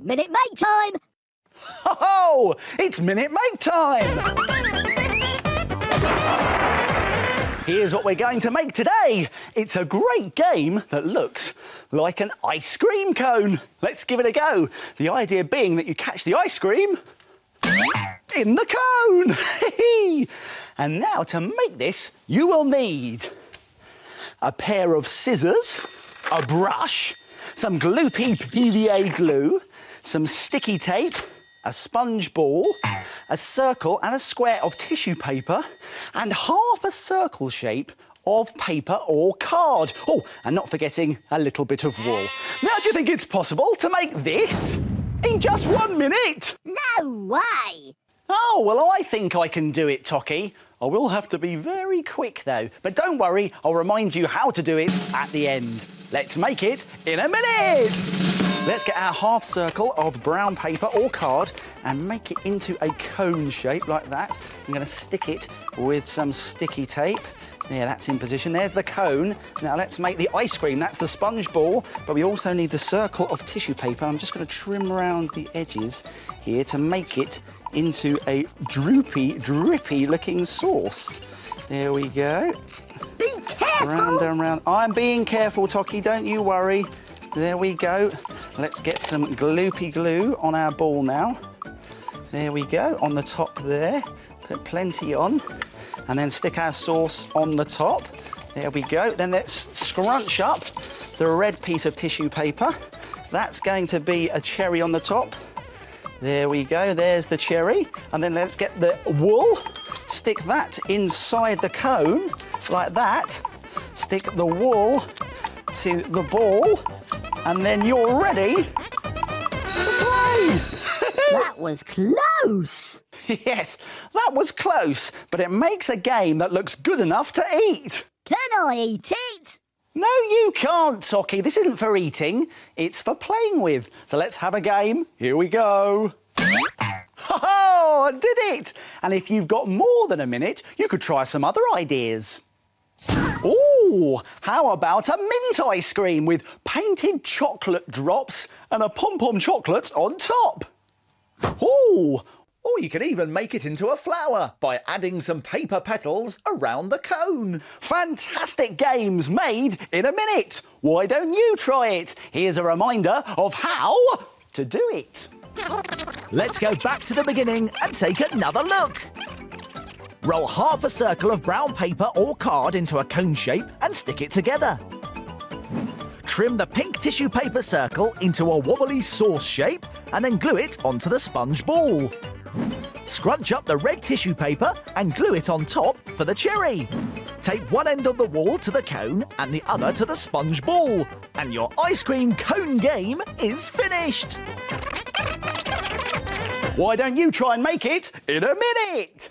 Minute Make time! Ho-ho! It's Minute Make time! Here's what we're going to make today. It's a great game that looks like an ice cream cone. Let's give it a go. The idea being that you catch the ice cream in the cone. And now to make this, you will need a pair of scissors, a brush, some gloopy PVA glue, some sticky tape, a sponge ball, a circle and a square of tissue paper, and half a circle shape of paper or card. Oh, and not forgetting a little bit of wool. Now, do you think it's possible to make this in just 1 minute? No way! Oh, well, I think I can do it, Tocky. I will have to be very quick, though. But don't worry, I'll remind you how to do it at the end. Let's make it in a minute! Let's get our half circle of brown paper or card and make it into a cone shape like that. I'm going to stick it with some sticky tape. Yeah, that's in position. There's the cone. Now let's make the ice cream. That's the sponge ball, but we also need the circle of tissue paper. I'm just going to trim around the edges here to make it into a droopy, drippy-looking sauce. There we go. Be careful! Round and round. I'm being careful, Tocky, don't you worry. There we go. Let's get some gloopy glue on our ball now. There we go, on the top there. Put plenty on. And then stick our sauce on the top. There we go. Then let's scrunch up the red piece of tissue paper. That's going to be a cherry on the top. There we go, there's the cherry. And then let's get the wool. Stick that inside the cone, like that. Stick the wool to the ball. And then you're ready to play. That was close! Yes, that was close, but it makes a game that looks good enough to eat. Can I eat it? No, you can't, Tocky. This isn't for eating, it's for playing with. So let's have a game. Here we go. Oh, I did it! And if you've got more than a minute, you could try some other ideas. Ooh, how about a mint ice cream with painted chocolate drops and a pom-pom chocolate on top? Ooh! Or you could even make it into a flower by adding some paper petals around the cone. Fantastic games made in a minute. Why don't you try it? Here's a reminder of how to do it. Let's go back to the beginning and take another look. Roll half a circle of brown paper or card into a cone shape and stick it together. Trim the pink tissue paper circle into a wobbly sauce shape and then glue it onto the sponge ball. Scrunch up the red tissue paper and glue it on top for the cherry. Tape one end of the wall to the cone and the other to the sponge ball. And your ice cream cone game is finished. Why don't you try and make it in a minute?